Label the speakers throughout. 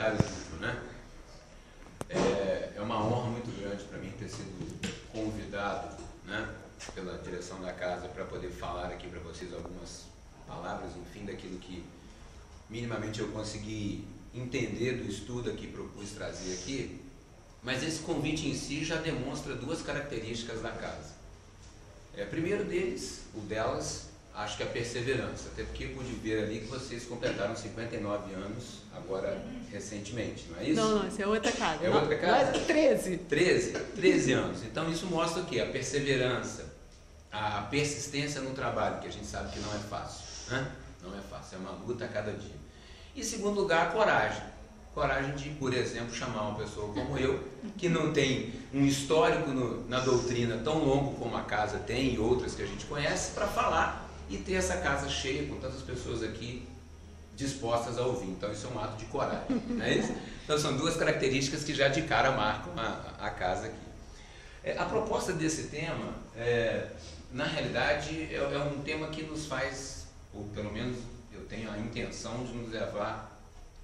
Speaker 1: comentário duplo, né? É uma honra muito grande para mim ter sido convidado, né, pela direção da casa para poder falar aqui para vocês algumas palavras, enfim, daquilo que minimamente eu consegui entender do estudo que propus trazer aqui. Mas esse convite em si já demonstra duas características da casa. Primeiro delas, acho que é a perseverança, até porque eu pude ver ali que vocês completaram 59 anos agora recentemente, não é isso?
Speaker 2: Não, isso é outra casa.
Speaker 1: É outra casa?
Speaker 2: Nós 13.
Speaker 1: 13 anos. Então isso mostra o quê? A perseverança, a persistência no trabalho, que a gente sabe que não é fácil, né? Não é fácil, é uma luta a cada dia. E em segundo lugar, a coragem. Coragem de, por exemplo, chamar uma pessoa como eu, que não tem um histórico na doutrina tão longo como a casa tem e outras que a gente conhece, para falar e ter essa casa cheia com tantas pessoas aqui dispostas a ouvir. Então isso é um ato de coragem, não é isso? Então são duas características que já de cara marcam a casa aqui. A proposta desse tema, na realidade, é um tema que nos faz, ou pelo menos eu tenho a intenção de nos levar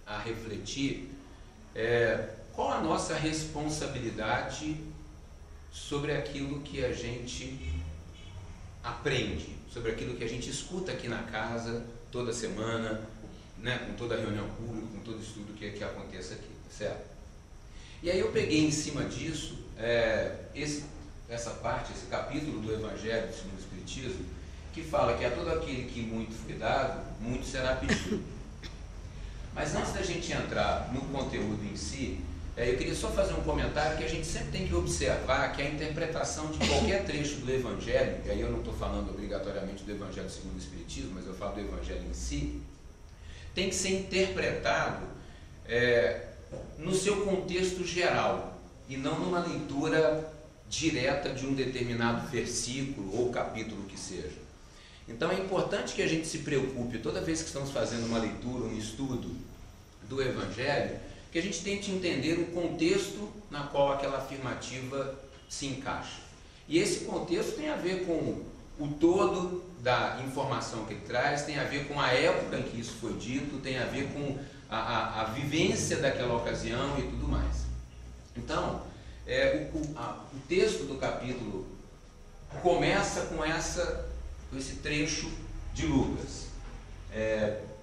Speaker 1: a refletir qual a nossa responsabilidade sobre aquilo que a gente aprende, sobre aquilo que a gente escuta aqui na casa toda semana, né, com toda a reunião pública, com todo estudo que aconteça aqui, certo? E aí eu peguei em cima disso essa parte, esse capítulo do Evangelho segundo o Espiritismo, que fala que a todo aquele que muito foi dado, muito será pedido. Mas antes da gente entrar no conteúdo em si, eu queria só fazer um comentário que a gente sempre tem que observar que a interpretação de qualquer trecho do Evangelho, e aí eu não estou falando obrigatoriamente do Evangelho segundo o Espiritismo, mas eu falo do Evangelho em si, tem que ser interpretado no seu contexto geral e não numa leitura direta de um determinado versículo ou capítulo que seja. Então é importante que a gente se preocupe, toda vez que estamos fazendo uma leitura, um estudo do Evangelho, que a gente tente entender o contexto na qual aquela afirmativa se encaixa. E esse contexto tem a ver com o todo da informação que ele traz, tem a ver com a época em que isso foi dito, tem a ver com a vivência daquela ocasião e tudo mais. Então, o texto do capítulo começa com esse trecho de Lucas,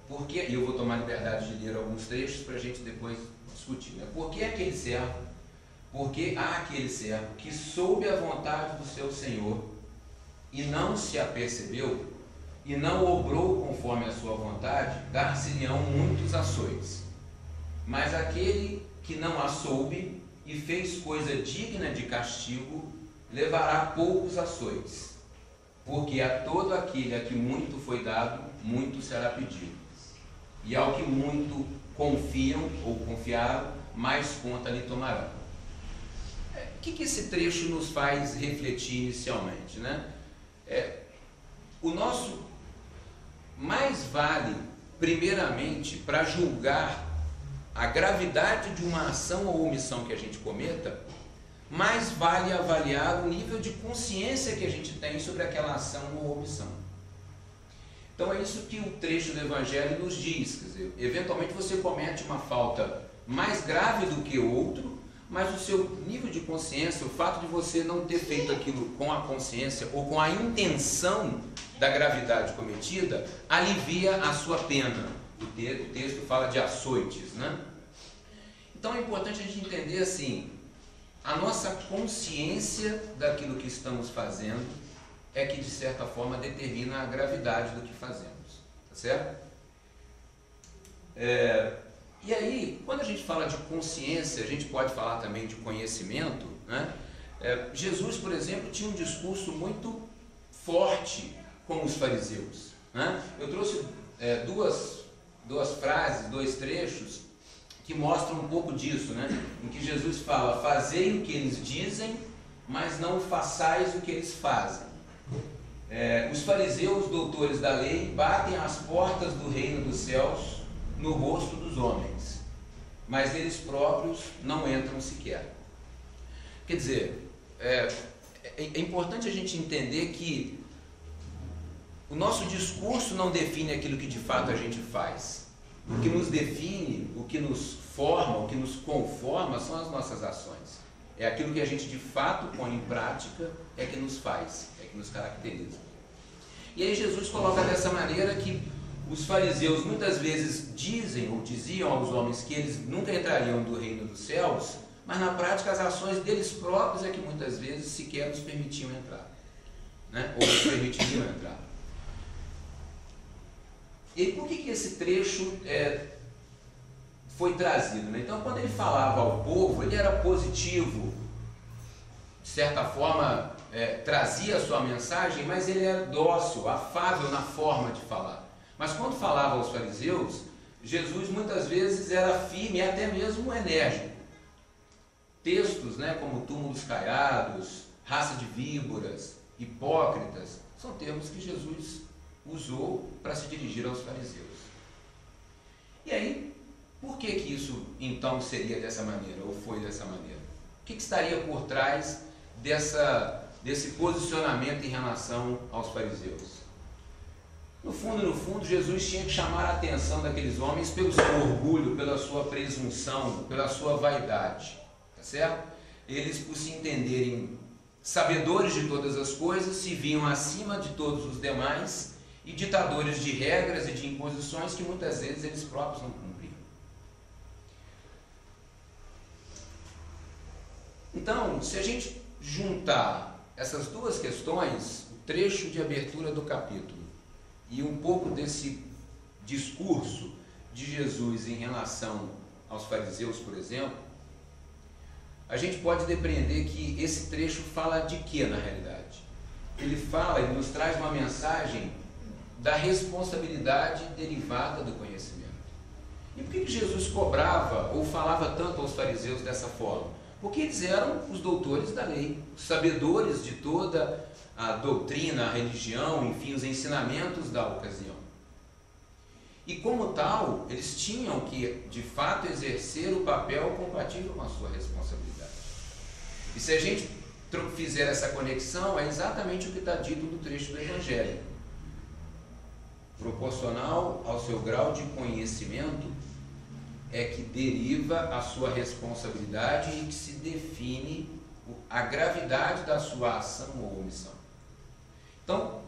Speaker 1: porque, e eu vou tomar liberdade de ler alguns trechos para a gente depois discutir, né? Porque aquele servo que soube a vontade do seu Senhor e não se apercebeu e não obrou conforme a sua vontade, dar-se-lhe-ão muitos açoites. Mas aquele que não a soube e fez coisa digna de castigo, levará poucos açoites. Porque a todo aquele a que muito foi dado, muito será pedido. E ao que muito confiam ou confiaram, mais conta lhe tomarão. O que esse trecho nos faz refletir inicialmente, né? O nosso mais vale, primeiramente, para julgar a gravidade de uma ação ou omissão que a gente cometa, mais vale avaliar o nível de consciência que a gente tem sobre aquela ação ou omissão. Então é isso que o trecho do Evangelho nos diz, quer dizer, eventualmente você comete uma falta mais grave do que o outro, mas o seu nível de consciência, o fato de você não ter feito aquilo com a consciência ou com a intenção da gravidade cometida, alivia a sua pena. O texto fala de açoites, né? Então é importante a gente entender assim, a nossa consciência daquilo que estamos fazendo é que de certa forma determina a gravidade do que fazemos, tá certo? E aí, quando a gente fala de consciência, a gente pode falar também de conhecimento, né? Jesus, por exemplo, tinha um discurso muito forte com os fariseus, né? Eu trouxe duas frases, dois trechos que mostram um pouco disso, né? Em que Jesus fala: fazei o que eles dizem, mas não façais o que eles fazem. Os fariseus, doutores da lei, batem as portas do reino dos céus no rosto dos homens, mas eles próprios não entram sequer. Quer dizer, é importante a gente entender que o nosso discurso não define aquilo que de fato a gente faz. O que nos define, o que nos forma, o que nos conforma são as nossas ações. É aquilo que a gente de fato põe em prática, é que nos faz, é que nos caracteriza. E aí Jesus coloca dessa maneira que os fariseus muitas vezes dizem ou diziam aos homens que eles nunca entrariam do reino dos céus, mas na prática as ações deles próprios é que muitas vezes sequer nos permitiam entrar, né? Ou nos permitiriam entrar. E por que esse trecho foi trazido, né? Então, quando ele falava ao povo, ele era positivo, de certa forma, trazia a sua mensagem, mas ele era dócil, afável na forma de falar. Mas quando falava aos fariseus, Jesus muitas vezes era firme e até mesmo enérgico. Textos, né, como túmulos caiados, raça de víboras, hipócritas, são termos que Jesus usou para se dirigir aos fariseus. E aí, por que isso então seria dessa maneira, ou foi dessa maneira? O que estaria por trás desse posicionamento em relação aos fariseus? No fundo, Jesus tinha que chamar a atenção daqueles homens pelo seu orgulho, pela sua presunção, pela sua vaidade, tá certo? Eles, por se entenderem sabedores de todas as coisas, se viam acima de todos os demais e ditadores de regras e de imposições que muitas vezes eles próprios não cumpriam. Então, se a gente juntar essas duas questões, o trecho de abertura do capítulo e um pouco desse discurso de Jesus em relação aos fariseus, por exemplo, a gente pode depreender que esse trecho fala de quê na realidade? Ele nos traz uma mensagem da responsabilidade derivada do conhecimento. E por que Jesus cobrava ou falava tanto aos fariseus dessa forma? Porque eles eram os doutores da lei, os sabedores de toda a doutrina, a religião, enfim, os ensinamentos da ocasião. E como tal, eles tinham que, de fato, exercer o papel compatível com a sua responsabilidade. E se a gente fizer essa conexão, é exatamente o que está dito no trecho do Evangelho. Proporcional ao seu grau de conhecimento é que deriva a sua responsabilidade e que se define a gravidade da sua ação ou omissão. Então,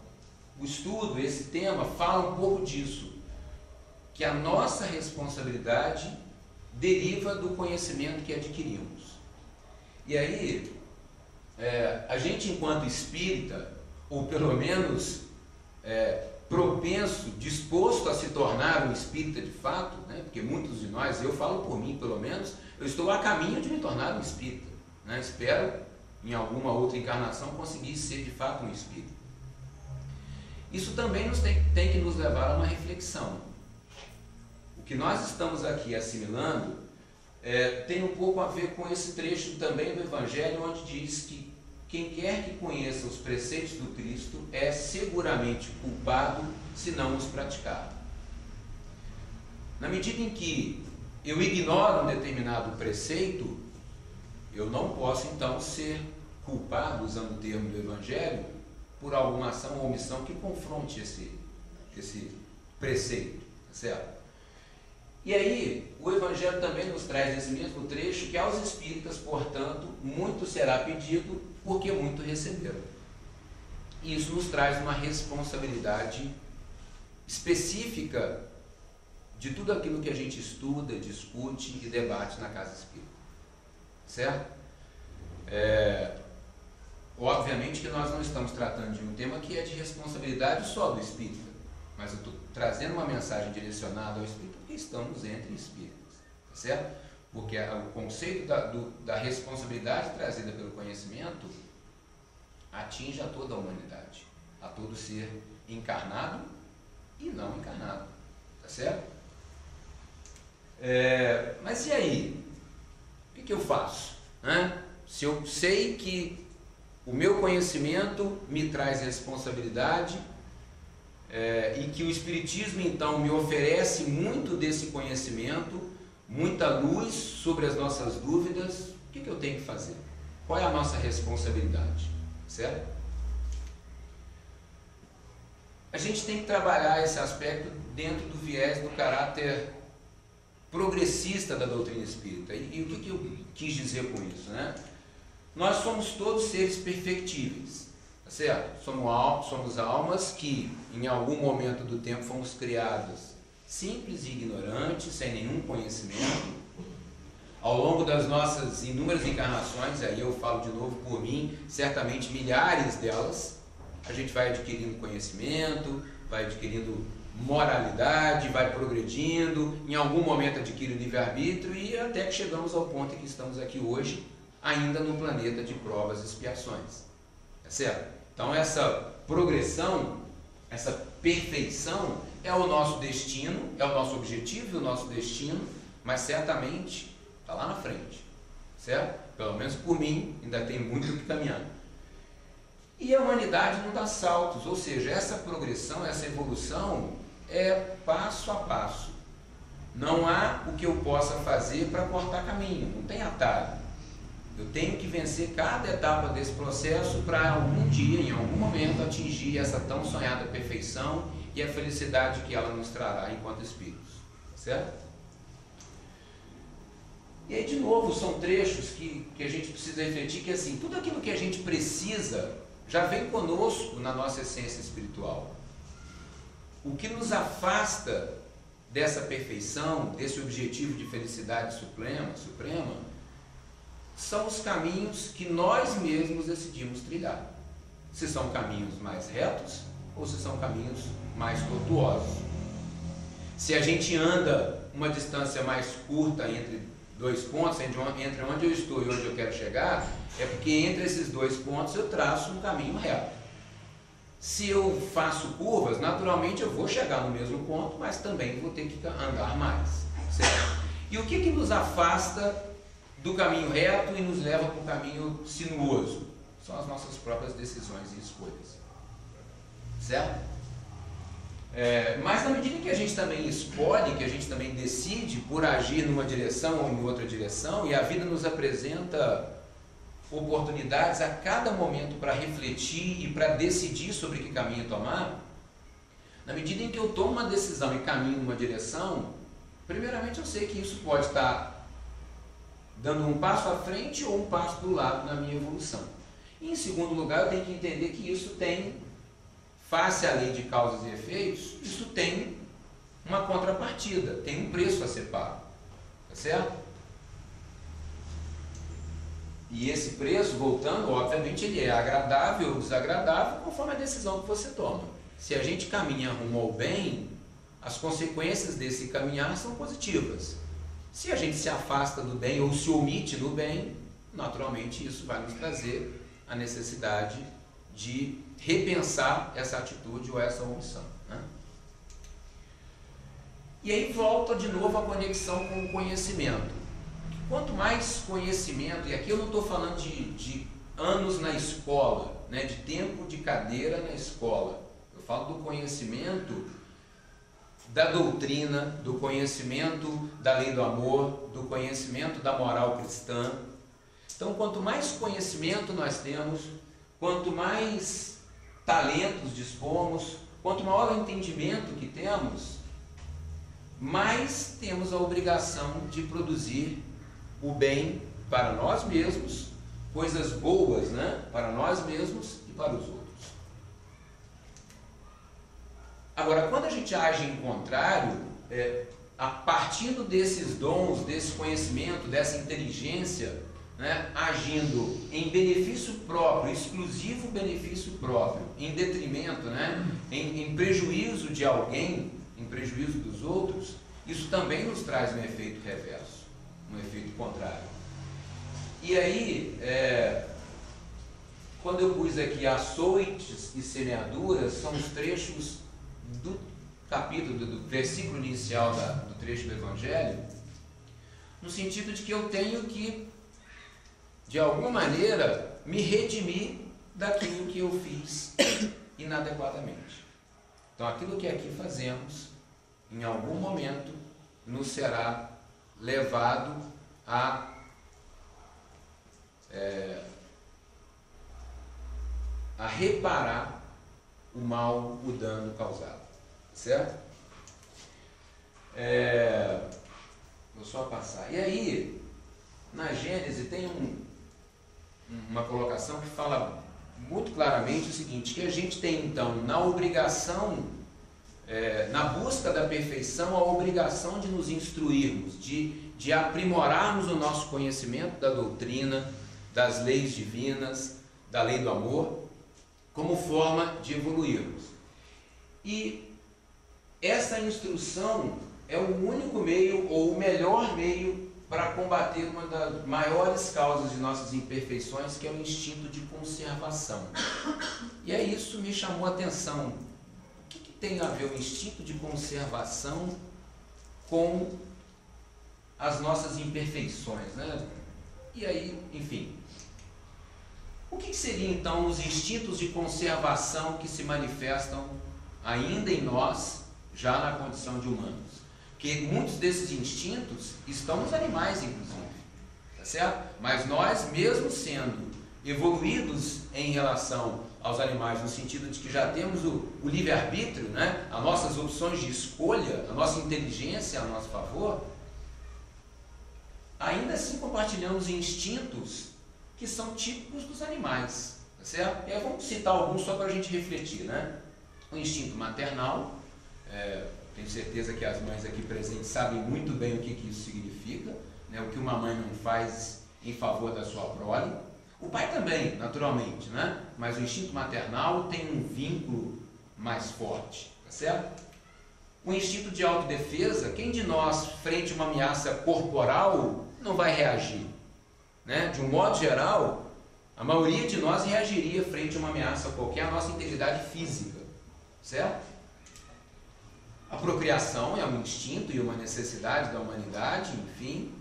Speaker 1: o estudo, esse tema, fala um pouco disso, que a nossa responsabilidade deriva do conhecimento que adquirimos. E aí, a gente enquanto espírita, ou pelo menos propenso, disposto a se tornar um espírita de fato, né? Porque muitos de nós, eu falo por mim pelo menos, eu estou a caminho de me tornar um espírita, né? Espero em alguma outra encarnação conseguir ser de fato um espírita. Isso também tem que nos levar a uma reflexão. O que nós estamos aqui assimilando tem um pouco a ver com esse trecho também do Evangelho, onde diz que quem quer que conheça os preceitos do Cristo é seguramente culpado se não os praticar. Na medida em que eu ignoro um determinado preceito, eu não posso então ser culpado, usando o termo do Evangelho, por alguma ação ou omissão que confronte esse preceito, certo? E aí, o Evangelho também nos traz nesse mesmo trecho que aos espíritas, portanto, muito será pedido, porque muito receberam. E isso nos traz uma responsabilidade específica de tudo aquilo que a gente estuda, discute e debate na casa espírita. Certo? Obviamente que nós não estamos tratando de um tema que é de responsabilidade só do espírita, mas eu estou trazendo uma mensagem direcionada ao espírito porque estamos entre espíritas, certo? Porque o conceito da responsabilidade trazida pelo conhecimento atinge a toda a humanidade, a todo ser encarnado e não encarnado, tá certo? Mas e aí? O que eu faço? Se eu sei que o meu conhecimento me traz responsabilidade e que o Espiritismo então me oferece muito desse conhecimento, muita luz sobre as nossas dúvidas, o que eu tenho que fazer? Qual é a nossa responsabilidade? Certo? A gente tem que trabalhar esse aspecto dentro do viés do caráter progressista da doutrina espírita. E o que eu quis dizer com isso, né? Nós somos todos seres perfectíveis, tá certo? Somos almas que em algum momento do tempo fomos criadas simples e ignorantes, sem nenhum conhecimento. Ao longo das nossas inúmeras encarnações, aí eu falo de novo por mim, certamente milhares delas, a gente vai adquirindo conhecimento, vai adquirindo moralidade, vai progredindo, em algum momento adquire o livre-arbítrio e até que chegamos ao ponto em que estamos aqui hoje, ainda no planeta de provas e expiações. Tá certo? Então essa progressão, essa perfeição é o nosso destino, é o nosso objetivo e o nosso destino, mas certamente está lá na frente, certo? Pelo menos por mim, ainda tem muito o que caminhar. E a humanidade não dá saltos, ou seja, essa progressão, essa evolução é passo a passo. Não há o que eu possa fazer para cortar caminho, não tem atalho. Eu tenho que vencer cada etapa desse processo para algum dia, em algum momento, atingir essa tão sonhada perfeição e a felicidade que ela nos trará enquanto espíritos, certo? E aí, de novo, são trechos que a gente precisa refletir, que assim, tudo aquilo que a gente precisa já vem conosco na nossa essência espiritual. O que nos afasta dessa perfeição, desse objetivo de felicidade suprema, são os caminhos que nós mesmos decidimos trilhar. Se são caminhos mais retos ou se são caminhos mais tortuosos. Se a gente anda uma distância mais curta entre dois pontos, entre onde eu estou e onde eu quero chegar, é porque entre esses dois pontos eu traço um caminho reto. Se eu faço curvas, naturalmente eu vou chegar no mesmo ponto, mas também vou ter que andar mais, certo? E o que nos afasta do caminho reto e nos leva para o caminho sinuoso? São as nossas próprias decisões e escolhas, certo? Mas na medida que a gente também escolhe, que a gente também decide por agir numa direção ou em outra direção, e a vida nos apresenta oportunidades a cada momento para refletir e para decidir sobre que caminho tomar, na medida em que eu tomo uma decisão e caminho numa direção, primeiramente eu sei que isso pode estar dando um passo à frente ou um passo para o lado na minha evolução. E em segundo lugar, eu tenho que entender que isso tem, face à lei de causas e efeitos, isso tem uma contrapartida, tem um preço a ser pago, tá certo? E esse preço, voltando, obviamente ele é agradável ou desagradável conforme a decisão que você toma. Se a gente caminha rumo ao bem, as consequências desse caminhar são positivas. Se a gente se afasta do bem ou se omite no bem, naturalmente isso vai nos trazer a necessidade de repensar essa atitude ou essa omissão, né? E aí volta de novo a conexão com o conhecimento. Quanto mais conhecimento, e aqui eu não estou falando de anos na escola, né, de tempo de cadeira na escola, eu falo do conhecimento da doutrina, do conhecimento da lei do amor, do conhecimento da moral cristã. Então, quanto mais conhecimento nós temos, quanto mais talentos dispomos, quanto maior o entendimento que temos, mais temos a obrigação de produzir o bem para nós mesmos, coisas boas, né, para nós mesmos e para os outros. Agora, quando a gente age em contrário, a partir desses dons, desse conhecimento, dessa inteligência, né, agindo em benefício próprio, exclusivo benefício próprio, em detrimento, né, em prejuízo de alguém, em prejuízo dos outros, isso também nos traz um efeito reverso, um efeito contrário. E aí, quando eu pus aqui açoites e semeaduras, são os trechos do capítulo, do versículo inicial do trecho do Evangelho, no sentido de que eu tenho que, de alguma maneira, me redimir daquilo que eu fiz inadequadamente. Então, aquilo que aqui fazemos, em algum momento, nos será levado a reparar o mal, o dano causado, certo? vou só passar. E aí, na Gênese tem uma colocação que fala muito claramente o seguinte, que a gente tem então na obrigação, na busca da perfeição, a obrigação de nos instruirmos, de aprimorarmos o nosso conhecimento da doutrina, das leis divinas, da lei do amor, como forma de evoluirmos. E essa instrução é o único meio, ou o melhor meio, para combater uma das maiores causas de nossas imperfeições, que é o instinto de conservação. E aí isso me chamou a atenção. O que tem a ver o instinto de conservação com as nossas imperfeições, né? E aí, enfim, o que seriam então os instintos de conservação que se manifestam ainda em nós, já na condição de humanos? Porque muitos desses instintos estão nos animais, inclusive, tá certo? Mas nós, mesmo sendo evoluídos em relação aos animais, no sentido de que já temos o livre-arbítrio, né? As nossas opções de escolha, a nossa inteligência a nosso favor, ainda assim compartilhamos instintos que são típicos dos animais, tá certo? E aí vamos citar alguns só para a gente refletir, né? O instinto maternal, tenho certeza que as mães aqui presentes sabem muito bem o que isso significa, né? O que uma mãe não faz em favor da sua prole. O pai também, naturalmente, né? Mas o instinto maternal tem um vínculo mais forte, tá certo? O instinto de autodefesa, quem de nós, frente a uma ameaça corporal, não vai reagir? Né? De um modo geral, a maioria de nós reagiria frente a uma ameaça qualquer, a nossa integridade física, certo? A procriação é um instinto e uma necessidade da humanidade, enfim.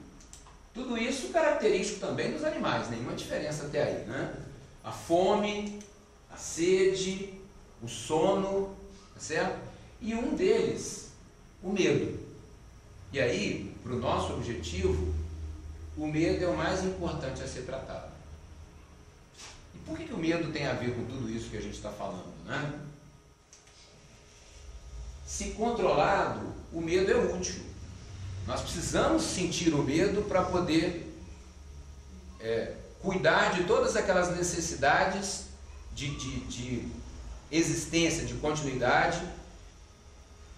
Speaker 1: Tudo isso característico também dos animais, nenhuma diferença até aí, né? A fome, a sede, o sono, tá certo? E um deles, o medo. E aí, para o nosso objetivo, o medo é o mais importante a ser tratado. E por que o medo tem a ver com tudo isso que a gente está falando, né? Se controlado, o medo é útil. Nós precisamos sentir o medo para poder cuidar de todas aquelas necessidades de existência, de continuidade,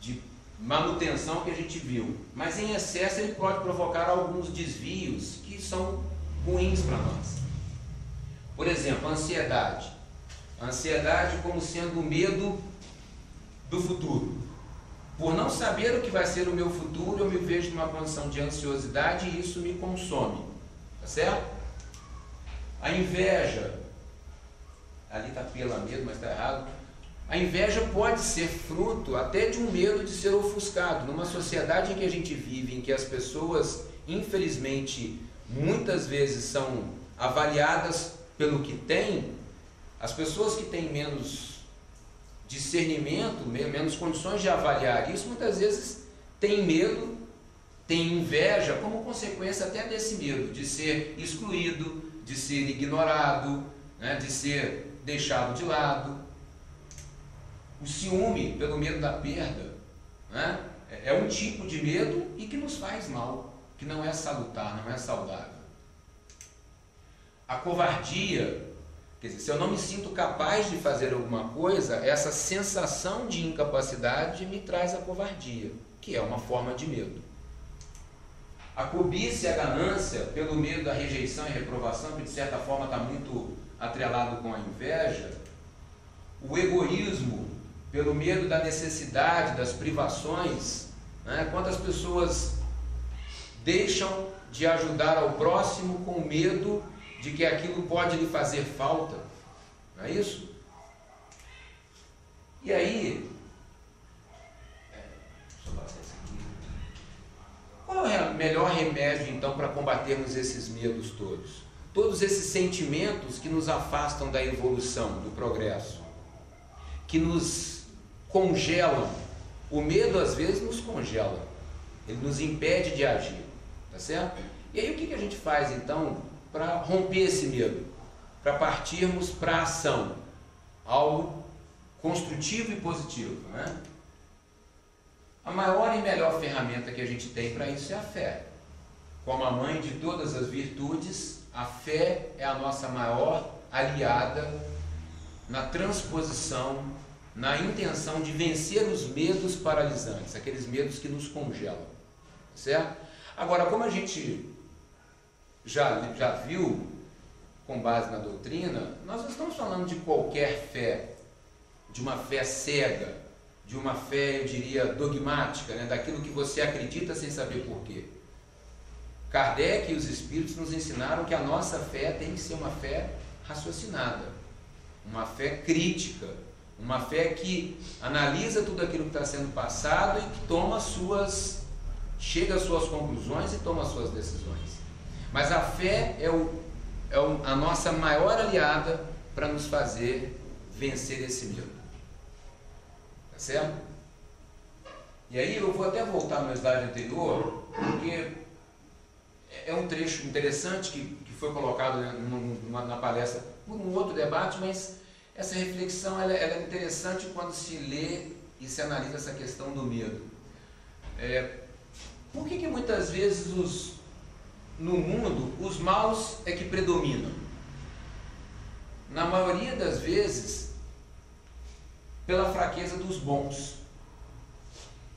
Speaker 1: de manutenção que a gente viu. Mas em excesso ele pode provocar alguns desvios que são ruins para nós. Por exemplo, a ansiedade. A ansiedade como sendo o medo do futuro. Por não saber o que vai ser o meu futuro, eu me vejo numa condição de ansiosidade e isso me consome. Tá certo? A inveja, ali está pela medo, mas está errado. A inveja pode ser fruto até de um medo de ser ofuscado. Numa sociedade em que a gente vive, em que as pessoas, infelizmente, muitas vezes são avaliadas pelo que têm, as pessoas que têm menos discernimento, menos condições de avaliar isso, muitas vezes têm medo, têm inveja, como consequência até desse medo de ser excluído, de ser ignorado, né, de ser deixado de lado. O ciúme, pelo medo da perda, né, é um tipo de medo e que nos faz mal, que não é salutar, não é saudável. A covardia, quer dizer, se eu não me sinto capaz de fazer alguma coisa, essa sensação de incapacidade me traz a covardia, que é uma forma de medo. A cobiça e a ganância, pelo medo da rejeição e reprovação, que de certa forma está muito atrelado com a inveja. O egoísmo, pelo medo da necessidade, das privações, né? Quantas pessoas deixam de ajudar ao próximo com medo de que aquilo pode lhe fazer falta, não é isso? E aí, deixa eu passar isso aqui. Qual é o melhor remédio então para combatermos esses medos todos? Todos esses sentimentos que nos afastam da evolução, do progresso, que nos congelam. O medo às vezes nos congela, ele nos impede de agir, tá certo? E aí o que a gente faz então para romper esse medo, para partirmos para a ação, algo construtivo e positivo, né? A maior e melhor ferramenta que a gente tem para isso é a fé. como a mãe de todas as virtudes, a fé é a nossa maior aliada na transposição, na intenção de vencer os medos paralisantes, aqueles medos que nos congelam, certo? Agora, como a gente já viu, com base na doutrina, nós não estamos falando de qualquer fé, de uma fé cega, de uma fé, eu diria, dogmática, né? Daquilo que você acredita sem saber porquê. Kardec e os Espíritos nos ensinaram que a nossa fé tem que ser uma fé raciocinada, uma fé crítica, uma fé que analisa tudo aquilo que está sendo passado e que chega às suas conclusões e toma as suas decisões. Mas a fé é a nossa maior aliada para nos fazer vencer esse medo. Tá certo? E aí eu vou até voltar no slide anterior, porque é um trecho interessante que foi colocado na palestra por um outro debate, mas essa reflexão ela é interessante quando se lê e se analisa essa questão do medo. Por que muitas vezes no mundo os maus é que predominam? Na maioria das vezes, pela fraqueza dos bons.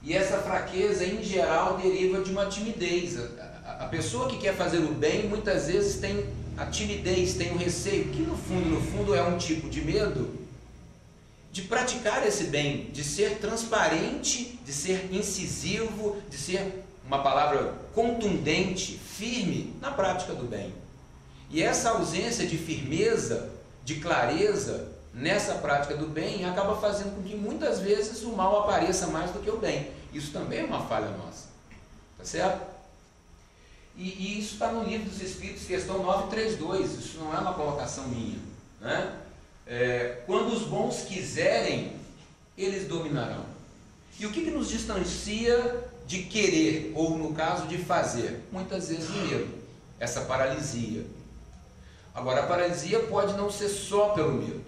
Speaker 1: E essa fraqueza, em geral, deriva de uma timidez. A pessoa que quer fazer o bem, muitas vezes tem a timidez, tem o receio, que no fundo é um tipo de medo de praticar esse bem, de ser transparente, de ser incisivo, de ser, uma palavra contundente, firme na prática do bem. E essa ausência de firmeza, de clareza nessa prática do bem acaba fazendo com que muitas vezes o mal apareça mais do que o bem. Isso também é uma falha nossa, tá certo? E isso está no Livro dos Espíritos, questão 932, isso não é uma colocação minha, né? Quando os bons quiserem, eles dominarão. E o que nos distancia de querer, ou no caso de fazer? Muitas vezes o medo, essa paralisia. Agora, a paralisia pode não ser só pelo medo,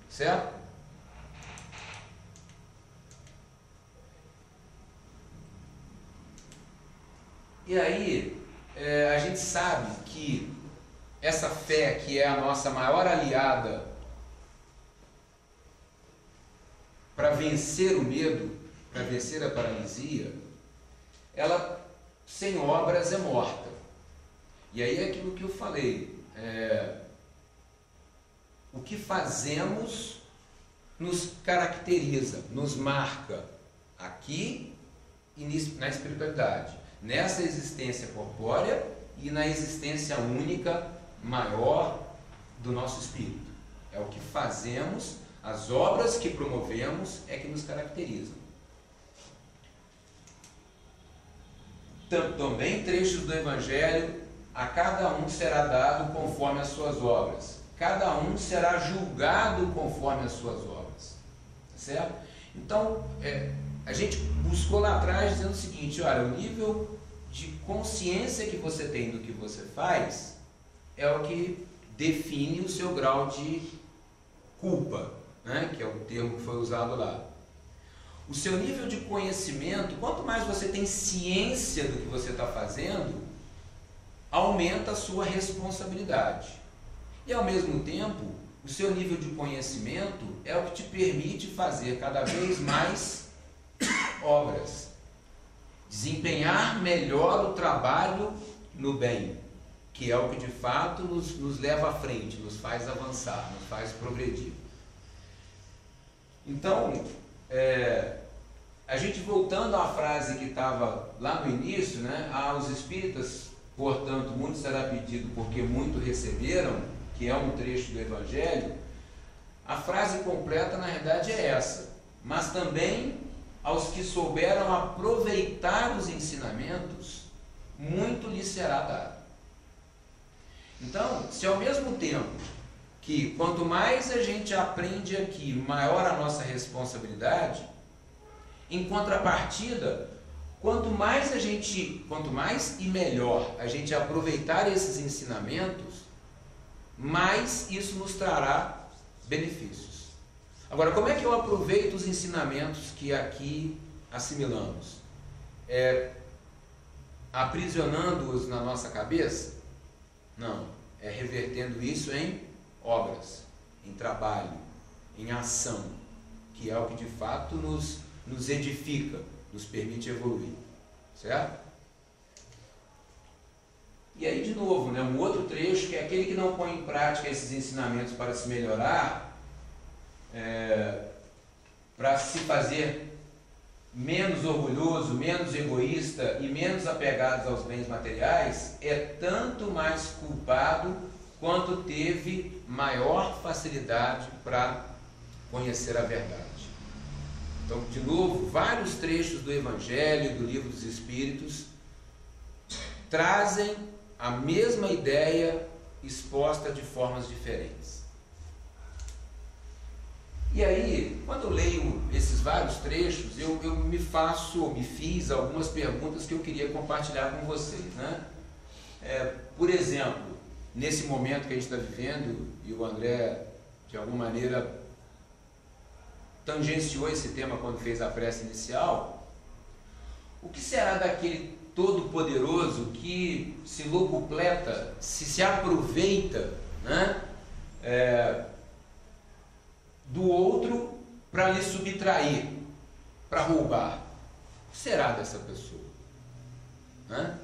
Speaker 1: certo? E aí, a gente sabe que essa fé, que é a nossa maior aliada para vencer o medo, para vencer a paralisia, ela sem obras é morta. E aí é aquilo que eu falei, o que fazemos nos caracteriza, nos marca aqui e na espiritualidade, nessa existência corpórea e na existência única maior do nosso espírito. É o que fazemos, as obras que promovemos é que nos caracterizam. Também trechos do Evangelho: a cada um será dado conforme as suas obras, cada um será julgado conforme as suas obras, certo? Então, a gente buscou lá atrás dizendo o seguinte: olha, o nível de consciência que você tem do que você faz é o que define o seu grau de culpa, né? Que é o termo que foi usado lá. O seu nível de conhecimento, quanto mais você tem ciência do que você está fazendo, aumenta a sua responsabilidade. E ao mesmo tempo, o seu nível de conhecimento é o que te permite fazer cada vez mais obras, desempenhar melhor o trabalho no bem, que é o que de fato nos leva à frente, nos faz avançar, nos faz progredir. Então, a gente voltando à frase que estava lá no início, né? Aos espíritas, portanto, muito será pedido porque muito receberam, que é um trecho do Evangelho. A frase completa, na verdade, é essa: mas também aos que souberam aproveitar os ensinamentos, muito lhes será dado. Então, se ao mesmo tempo que quanto mais a gente aprende aqui, maior a nossa responsabilidade, em contrapartida, quanto mais e melhor a gente aproveitar esses ensinamentos, mais isso nos trará benefícios. Agora, como é que eu aproveito os ensinamentos que aqui assimilamos? aprisionando-os na nossa cabeça? Não, é revertendo isso em obras, em trabalho, em ação, que é o que de fato nos edifica, nos permite evoluir, certo? E aí, de novo, né, um outro trecho, que é aquele que não põe em prática esses ensinamentos para se melhorar, para se fazer menos orgulhoso, menos egoísta e menos apegado aos bens materiais, é tanto mais culpado quanto teve maior facilidade para conhecer a verdade. Então, de novo, vários trechos do Evangelho, do Livro dos Espíritos, trazem a mesma ideia exposta de formas diferentes. E aí, quando eu leio esses vários trechos, eu me fiz algumas perguntas que eu queria compartilhar com vocês, né? Por exemplo, nesse momento que a gente está vivendo, e o André, de alguma maneira, tangenciou esse tema quando fez a prece inicial, o que será daquele Todo-Poderoso que se locupleta, se aproveita, né, do outro para lhe subtrair, para roubar? O que será dessa pessoa? Né?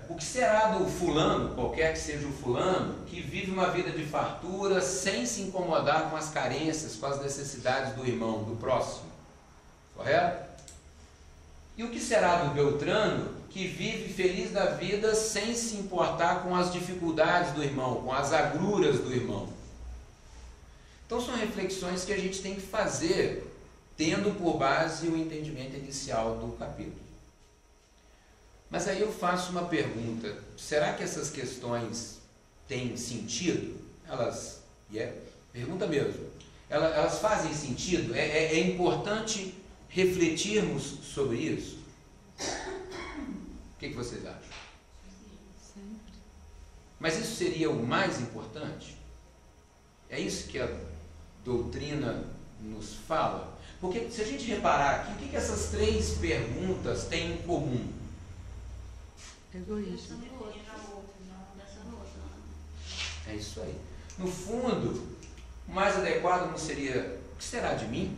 Speaker 1: O que será do fulano, qualquer que seja o fulano, que vive uma vida de fartura sem se incomodar com as carências, com as necessidades do irmão, do próximo? Correto? E o que será do Beltrano, que vive feliz da vida sem se importar com as dificuldades do irmão, com as agruras do irmão? Então são reflexões que a gente tem que fazer, tendo por base o entendimento inicial do capítulo. Mas aí eu faço uma pergunta: será que essas questões têm sentido? Pergunta mesmo, elas fazem sentido? É importante refletirmos sobre isso? O que vocês acham?
Speaker 2: Sempre.
Speaker 1: Mas isso seria o mais importante? É isso que a doutrina nos fala? Porque se a gente reparar aqui, o que essas três perguntas têm em comum?
Speaker 2: Egoísmo.
Speaker 1: É isso aí. No fundo, o mais adequado não seria: o que será de mim?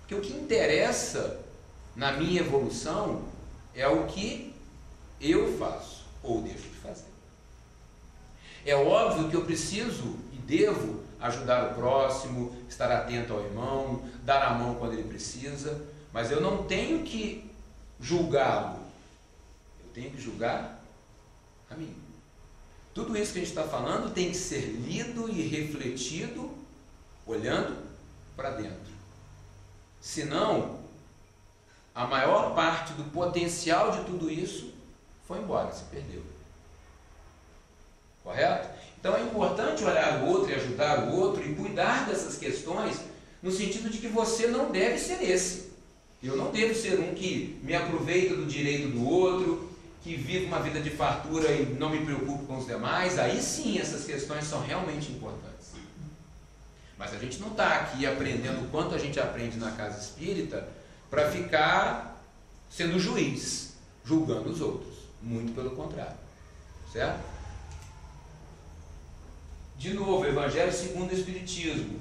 Speaker 1: Porque o que interessa na minha evolução é o que eu faço ou deixo de fazer. É óbvio que eu preciso e devo ajudar o próximo, estar atento ao irmão, dar a mão quando ele precisa, mas eu não tenho que julgá-lo, eu tenho que julgar a mim. Tudo isso que a gente está falando tem que ser lido e refletido olhando para dentro. Senão, a maior parte do potencial de tudo isso foi embora, se perdeu. Correto? Então é importante olhar o outro e ajudar o outro e cuidar dessas questões no sentido de que você não deve ser esse. Eu não devo ser um que me aproveita do direito do outro, que vive uma vida de fartura e não me preocupo com os demais. Aí sim essas questões são realmente importantes. Mas a gente não está aqui aprendendo o quanto a gente aprende na casa espírita para ficar sendo juiz, julgando os outros. Muito pelo contrário. Certo? De novo, Evangelho segundo o Espiritismo.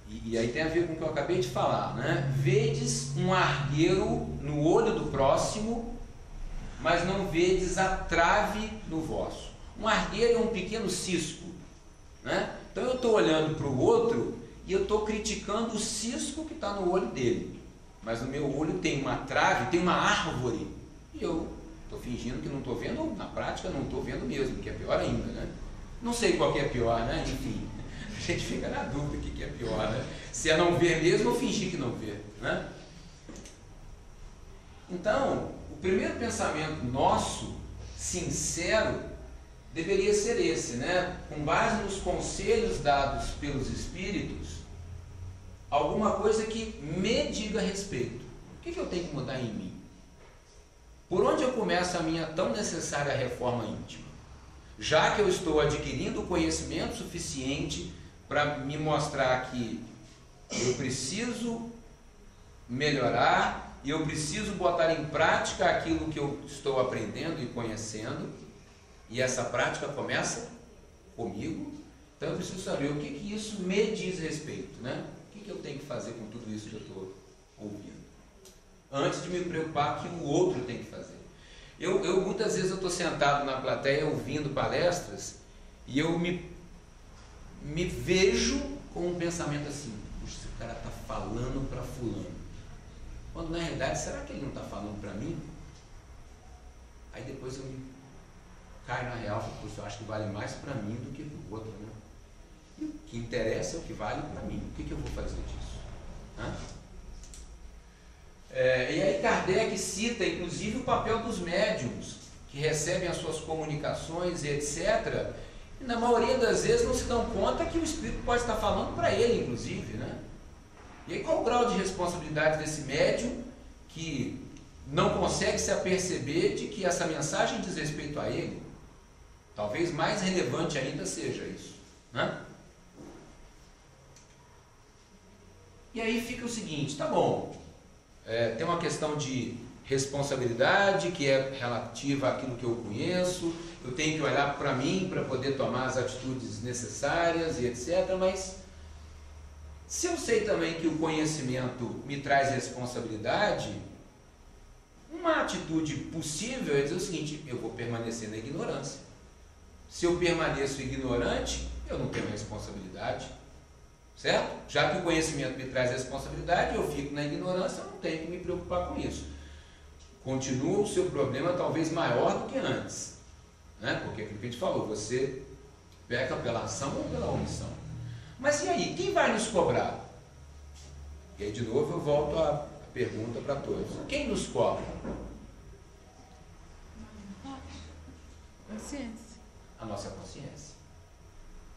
Speaker 1: E aí tem a ver com o que eu acabei de falar, né? Vedes um argueiro no olho do próximo, mas não vedes a trave no vosso. Um argueiro é um pequeno cisco, né? Então eu estou olhando para o outro e eu estou criticando o cisco que está no olho dele. Mas no meu olho tem uma trave, tem uma árvore. E eu estou fingindo que não estou vendo, na prática não estou vendo mesmo, que é pior ainda, né? Não sei qual que é pior, né? Enfim, a gente fica na dúvida o que é pior, né? Se é não ver mesmo ou fingir que não vê, né? Então, o primeiro pensamento nosso, sincero, deveria ser esse, né? Com base nos conselhos dados pelos Espíritos, alguma coisa que me diga a respeito. O que eu tenho que mudar em mim? Por onde eu começo a minha tão necessária reforma íntima? Já que eu estou adquirindo conhecimento suficiente para me mostrar que eu preciso melhorar e eu preciso botar em prática aquilo que eu estou aprendendo e conhecendo, e essa prática começa comigo. Então eu preciso saber o que isso me diz respeito, né? O que eu tenho que fazer com tudo isso que eu estou ouvindo, antes de me preocupar que o outro tem que fazer. Eu muitas vezes eu estou sentado na plateia ouvindo palestras e eu me vejo com um pensamento assim: puxa, esse cara está falando para fulano, quando na realidade, será que ele não está falando para mim? Aí depois eu me caio na real, porque eu acho que vale mais para mim do que para o outro, né? E o que interessa é o que vale para mim. O que eu vou fazer disso? E aí Kardec cita inclusive o papel dos médiums, que recebem as suas comunicações e etc. E na maioria das vezes não se dão conta que o espírito pode estar falando para ele, inclusive, né? E aí qual o grau de responsabilidade desse médium que não consegue se aperceber de que essa mensagem diz respeito a ele? Talvez mais relevante ainda seja isso, né? E aí fica o seguinte: tá bom, tem uma questão de responsabilidade que é relativa àquilo que eu conheço, eu tenho que olhar para mim para poder tomar as atitudes necessárias e etc. Mas se eu sei também que o conhecimento me traz responsabilidade, uma atitude possível é dizer o seguinte: eu vou permanecer na ignorância. Se eu permaneço ignorante, eu não tenho responsabilidade, certo? Já que o conhecimento me traz responsabilidade, eu fico na ignorância, eu não tenho que me preocupar com isso. Continua o seu problema talvez maior do que antes, né? Porque aquilo que a gente falou, você peca pela ação ou pela omissão. Mas e aí, quem vai nos cobrar? E aí de novo eu volto à pergunta para todos: quem nos cobra?
Speaker 2: Consciência.
Speaker 1: A nossa consciência.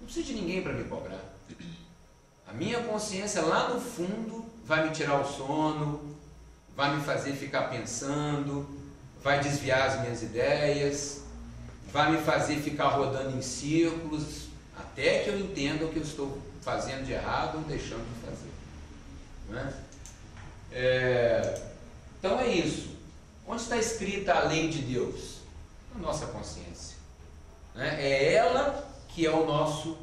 Speaker 1: Não precisa de ninguém para me cobrar. A minha consciência lá no fundo vai me tirar o sono, vai me fazer ficar pensando, vai desviar as minhas ideias, vai me fazer ficar rodando em círculos, até que eu entenda o que eu estou fazendo de errado ou deixando de fazer, né? Então é isso. Onde está escrita a lei de Deus? Na nossa consciência, né? É ela que é o nosso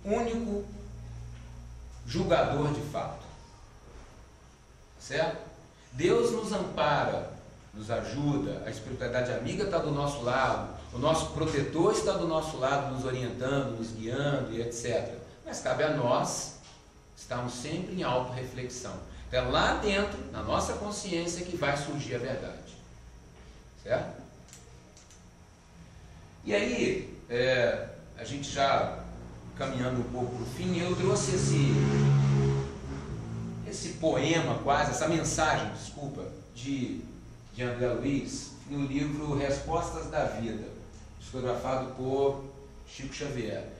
Speaker 1: único julgador de fato, certo? Deus nos ampara, nos ajuda, a espiritualidade amiga está do nosso lado, o nosso protetor está do nosso lado, nos orientando, nos guiando e etc. Mas cabe a nós estarmos sempre em autorreflexão. Então é lá dentro, na nossa consciência, que vai surgir a verdade, certo? E aí, a gente já caminhando um pouco para o fim, eu trouxe esse poema quase, essa mensagem, desculpa, de André Luiz, no livro Respostas da Vida, psicografado por Chico Xavier.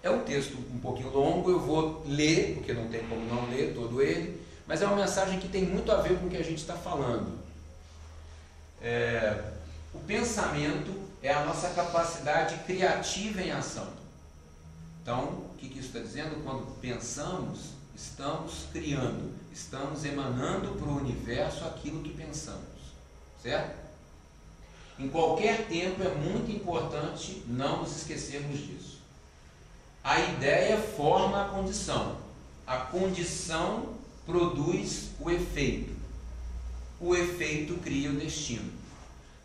Speaker 1: É um texto um pouquinho longo, eu vou ler, porque não tem como não ler todo ele, mas é uma mensagem que tem muito a ver com o que a gente está falando. O pensamento é a nossa capacidade criativa em ação. Então, o que isso está dizendo? Quando pensamos, estamos criando, estamos emanando para o universo aquilo que pensamos, certo? Em qualquer tempo é muito importante não nos esquecermos disso. A ideia forma a condição produz o efeito cria o destino.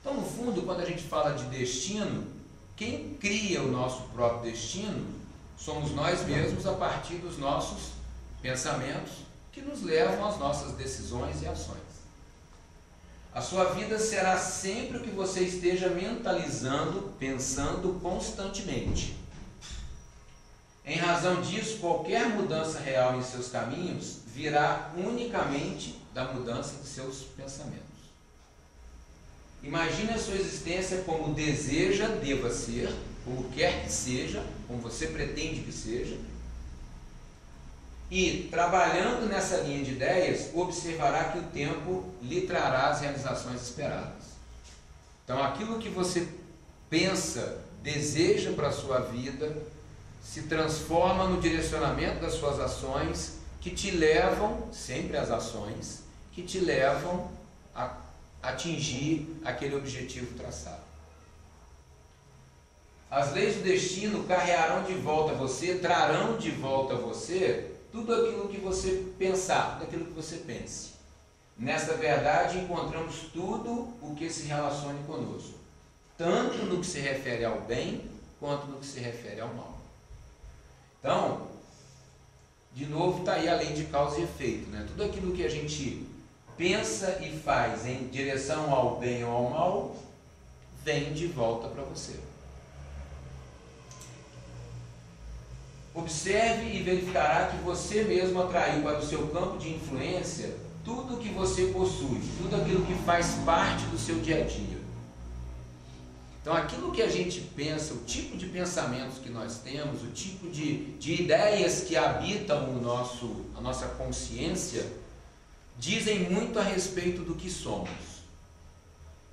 Speaker 1: Então, no fundo, quando a gente fala de destino, quem cria o nosso próprio destino somos nós mesmos a partir dos nossos pensamentos que nos levam às nossas decisões e ações. A sua vida será sempre o que você esteja mentalizando, pensando constantemente. Em razão disso, qualquer mudança real em seus caminhos virá unicamente da mudança de seus pensamentos. Imagine a sua existência como deseja, deva ser, como quer que seja, como você pretende que seja, e, trabalhando nessa linha de ideias, observará que o tempo lhe trará as realizações esperadas. Então, aquilo que você pensa, deseja para a sua vida, se transforma no direcionamento das suas ações, que te levam, sempre às ações, que te levam a atingir aquele objetivo traçado. As leis do destino carregarão de volta a você, trarão de volta a você tudo aquilo que você pensar, tudo aquilo que você pense. Nesta verdade encontramos tudo o que se relacione conosco, tanto no que se refere ao bem, quanto no que se refere ao mal. Então, de novo, está aí a lei de causa e efeito, né? Tudo aquilo que a gente pensa e faz em direção ao bem ou ao mal, vem de volta para você. Observe e verificará que você mesmo atraiu para o seu campo de influência tudo o que você possui, tudo aquilo que faz parte do seu dia a dia. Então, aquilo que a gente pensa, o tipo de pensamentos que nós temos, o tipo de ideias que habitam a nossa consciência, dizem muito a respeito do que somos.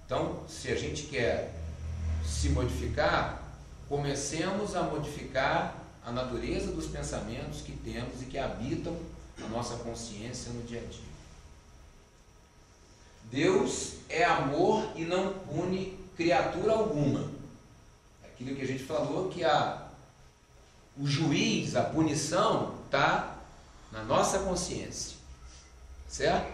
Speaker 1: Então, se a gente quer se modificar, comecemos a modificar a natureza dos pensamentos que temos e que habitam a nossa consciência no dia a dia. Deus é amor e não pune criatura alguma. Aquilo que a gente falou, que o juiz, a punição, está na nossa consciência. Certo?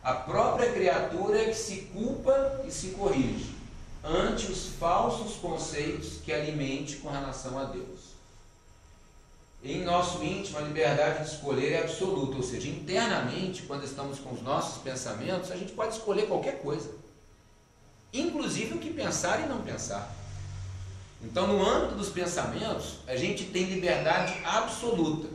Speaker 1: A própria criatura é que se culpa e se corrige ante os falsos conceitos que alimente com relação a Deus. Em nosso íntimo, a liberdade de escolher é absoluta, ou seja, internamente, quando estamos com os nossos pensamentos, a gente pode escolher qualquer coisa, inclusive o que pensar e não pensar. Então, no âmbito dos pensamentos, a gente tem liberdade absoluta.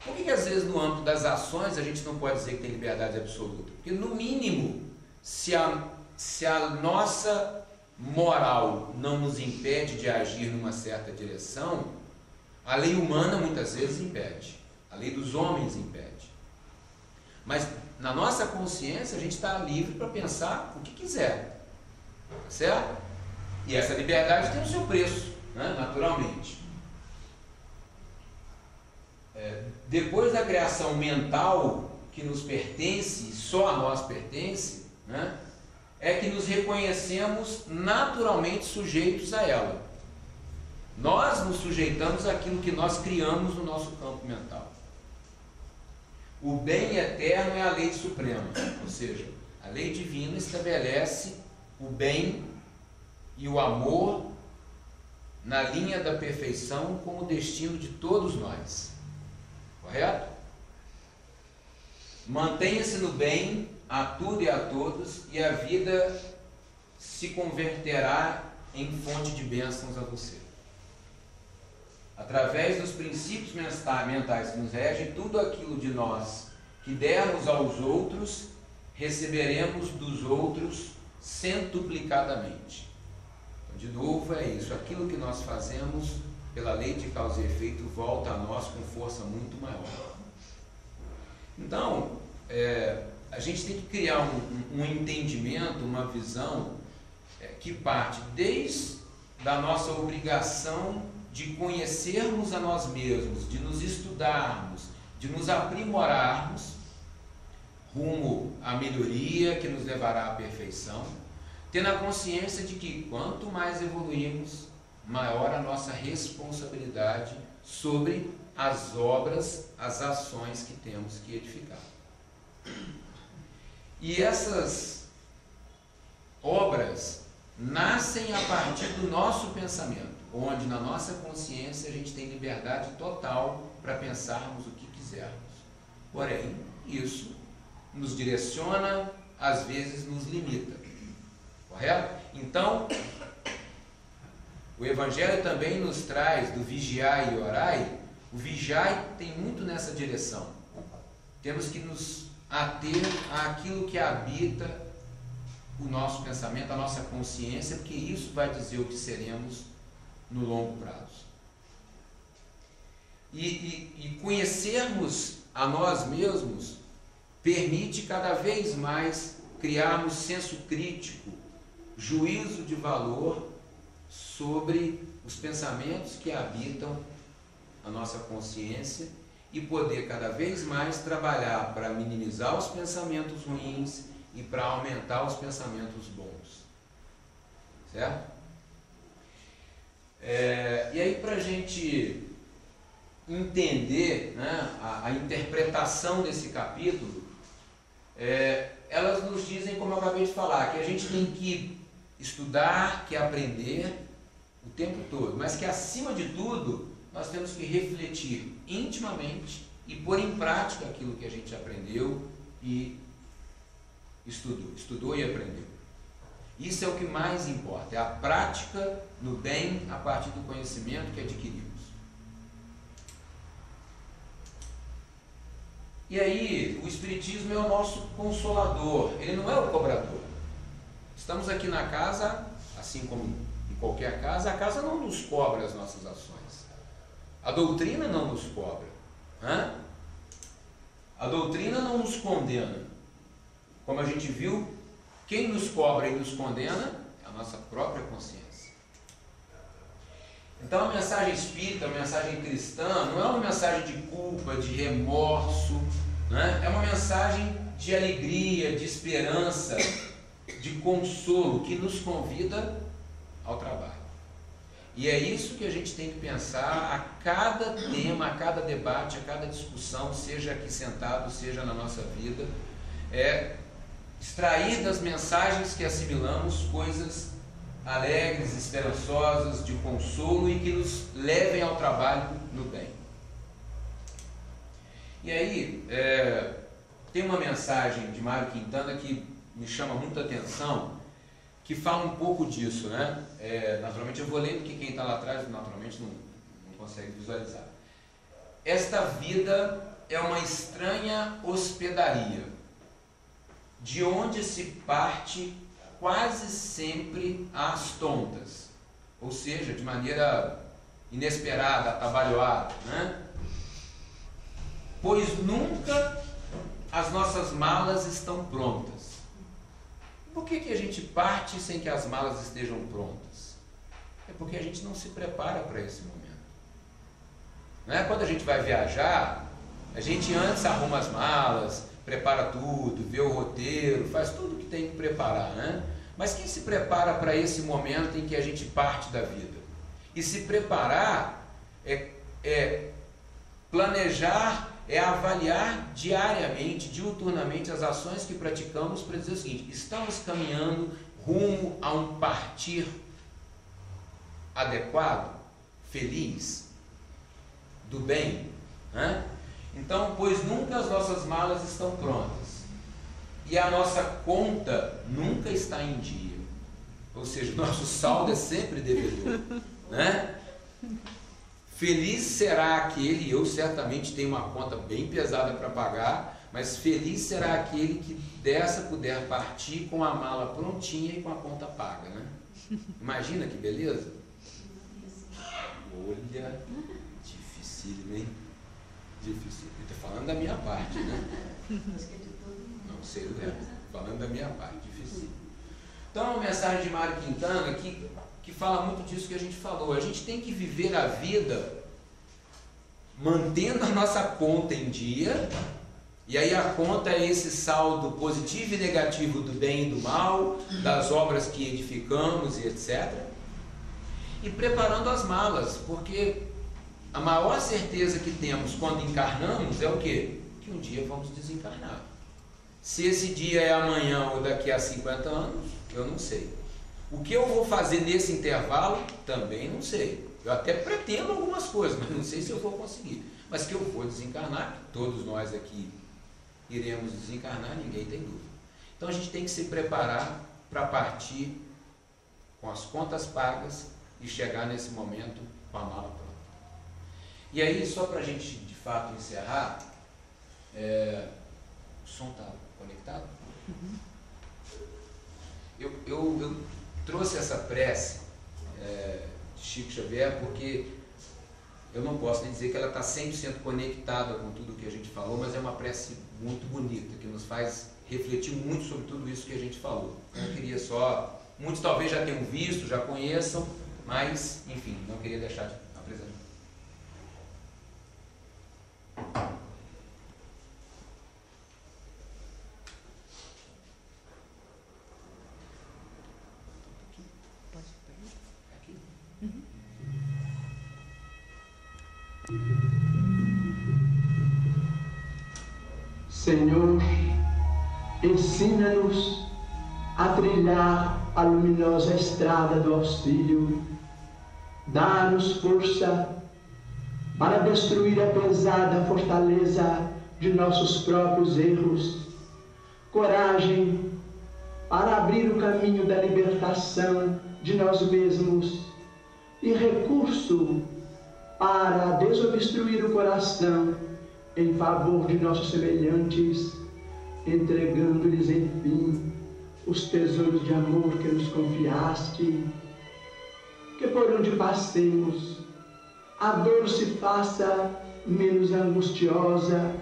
Speaker 1: Por que às vezes no âmbito das ações a gente não pode dizer que tem liberdade absoluta? Porque, no mínimo, se a nossa moral não nos impede de agir numa certa direção, a lei humana muitas vezes impede, a lei dos homens impede. Mas na nossa consciência a gente está livre para pensar o que quiser, certo? E essa liberdade tem o seu preço, né? Naturalmente. Depois da criação mental que nos pertence, só a nós pertence, né? É que nos reconhecemos naturalmente sujeitos a ela. Nós nos sujeitamos àquilo que nós criamos no nosso campo mental. O bem eterno é a lei suprema, ou seja, a lei divina estabelece o bem e o amor na linha da perfeição como destino de todos nós. Correto? Mantenha-se no bem a tudo e a todos, e a vida se converterá em fonte de bênçãos a você. Através dos princípios mentais que nos regem, tudo aquilo de nós que dermos aos outros, receberemos dos outros centuplicadamente. Então, de novo, é isso. Aquilo que nós fazemos pela lei de causa e efeito volta a nós com força muito maior. Então, a gente tem que criar um entendimento, uma visão que parte desde a nossa obrigação de conhecermos a nós mesmos, de nos estudarmos, de nos aprimorarmos rumo à melhoria que nos levará à perfeição, tendo a consciência de que quanto mais evoluirmos, maior a nossa responsabilidade sobre as obras, as ações que temos que edificar. E essas obras nascem a partir do nosso pensamento, onde na nossa consciência a gente tem liberdade total para pensarmos o que quisermos. Porém, isso nos direciona, às vezes nos limita. Correto? Então, o Evangelho também nos traz do vigiai e orai. O vigiai tem muito nessa direção. Temos que nos ater àquilo que habita o nosso pensamento, a nossa consciência, porque isso vai dizer o que seremos no longo prazo. E conhecermos a nós mesmos permite cada vez mais criarmos senso crítico, juízo de valor sobre os pensamentos que habitam a nossa consciência e poder cada vez mais trabalhar para minimizar os pensamentos ruins e para aumentar os pensamentos bons. Certo? E aí, para a gente entender, né, a interpretação desse capítulo, elas nos dizem, como eu acabei de falar, que a gente tem que estudar, que aprender o tempo todo, mas que acima de tudo nós temos que refletir intimamente e pôr em prática aquilo que a gente aprendeu e estudou e aprendeu. Isso é o que mais importa, é a prática no bem a partir do conhecimento que adquirimos. E aí, o Espiritismo é o nosso consolador, ele não é o cobrador. Estamos aqui na casa, assim como em qualquer casa, a casa não nos cobra as nossas ações. A doutrina não nos cobra. A doutrina não nos condena. Como a gente viu, quem nos cobra e nos condena é a nossa própria consciência. Então a mensagem espírita, a mensagem cristã, não é uma mensagem de culpa, de remorso, né? É uma mensagem de alegria, de esperança, de consolo, que nos convida ao trabalho. E é isso que a gente tem que pensar a cada tema, a cada debate, a cada discussão, seja aqui sentado, seja na nossa vida, extrair das mensagens que assimilamos coisas alegres, esperançosas, de consolo e que nos levem ao trabalho no bem. E aí, tem uma mensagem de Mário Quintana que me chama muita atenção, que fala um pouco disso, né? Naturalmente eu vou ler porque quem está lá atrás naturalmente não consegue visualizar. Esta vida é uma estranha hospedaria, de onde se parte quase sempre às tontas, ou seja, de maneira inesperada, atabalhoada, né? Pois nunca as nossas malas estão prontas. Por que a gente parte sem que as malas estejam prontas? É porque a gente não se prepara para esse momento. Não é? Quando a gente vai viajar, a gente antes arruma as malas, prepara tudo, vê o roteiro, faz tudo que tem que preparar, né? Mas quem se prepara para esse momento em que a gente parte da vida? E se preparar é planejar, é avaliar diariamente, diuturnamente as ações que praticamos para dizer o seguinte: estamos caminhando rumo a um partir adequado, feliz, do bem, né? Então, pois nunca as nossas malas estão prontas e a nossa conta nunca está em dia, ou seja, nosso saldo é sempre devedor, né? Feliz será aquele, eu certamente tenho uma conta bem pesada para pagar, mas feliz será aquele que dessa puder partir com a mala prontinha e com a conta paga, né? Imagina que beleza? Olha, dificílimo, hein? Difícil. Estou falando da minha parte, né? Não sei o resto. Falando da minha parte, difícil. Então é uma mensagem de Mário Quintana que fala muito disso que a gente falou. A gente tem que viver a vida mantendo a nossa conta em dia, e aí a conta é esse saldo positivo e negativo do bem e do mal, das obras que edificamos e etc. E preparando as malas, porque a maior certeza que temos quando encarnamos é o quê? Que um dia vamos desencarnar. Se esse dia é amanhã ou daqui a 50 anos, eu não sei. O que eu vou fazer nesse intervalo, também não sei. Eu até pretendo algumas coisas, mas não sei se eu vou conseguir. Mas que eu vou desencarnar, que todos nós aqui iremos desencarnar, ninguém tem dúvida. Então a gente tem que se preparar para partir com as contas pagas e chegar nesse momento com a mala pronta. E aí, só para a gente de fato encerrar, o som está conectado? Eu trouxe essa prece de Chico Xavier porque eu não posso nem dizer que ela está 100% conectada com tudo que a gente falou, mas é uma prece muito bonita, que nos faz refletir muito sobre tudo isso que a gente falou. Eu queria só, muitos talvez já tenham visto, já conheçam, mas, enfim, não queria deixar de apresentar.
Speaker 3: Senhor, ensina-nos a trilhar a luminosa estrada do auxílio. Dá-nos força para destruir a pesada fortaleza de nossos próprios erros. Coragem para abrir o caminho da libertação de nós mesmos. E recurso para desobstruir o coração em favor de nossos semelhantes, entregando-lhes, enfim, os tesouros de amor que nos confiaste. Que por onde passemos, a dor se faça menos angustiosa,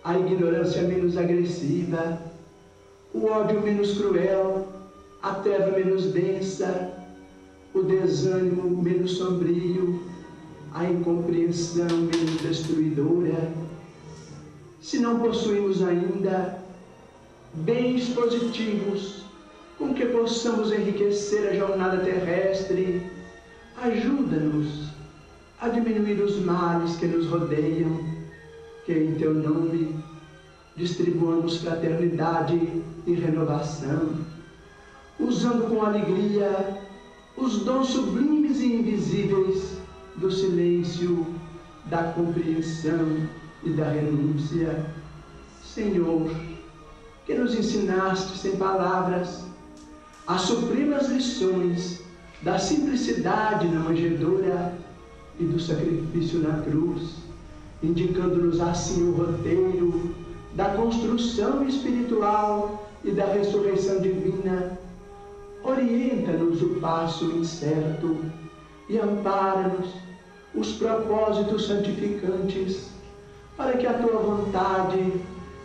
Speaker 3: a ignorância menos agressiva, o ódio menos cruel, a treva menos densa, o desânimo menos sombrio, a incompreensão menos destruidora. Se não possuímos ainda bens positivos com que possamos enriquecer a jornada terrestre, ajuda-nos a diminuir os males que nos rodeiam, que em Teu nome distribuamos fraternidade e renovação, usando com alegria os dons sublimes e invisíveis do silêncio, da compreensão e da renúncia. Senhor, que nos ensinaste sem palavras as supremas lições da simplicidade na manjedoura e do sacrifício na cruz, indicando-nos assim o roteiro da construção espiritual e da ressurreição divina. Orienta-nos o passo incerto e ampara-nos os propósitos santificantes, para que a Tua vontade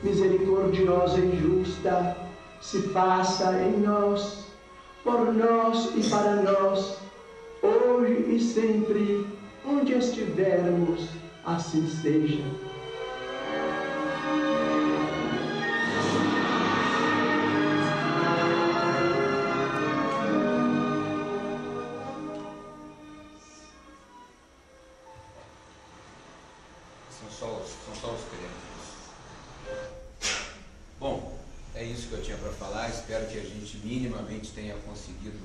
Speaker 3: misericordiosa e justa se faça em nós, por nós e para nós, hoje e sempre, onde estivermos, assim seja.
Speaker 1: São só os crentes. Bom, é isso que eu tinha para falar. Espero que a gente minimamente tenha conseguido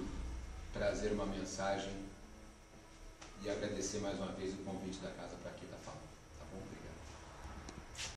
Speaker 1: trazer uma mensagem e agradecer mais uma vez o convite da casa para aqui.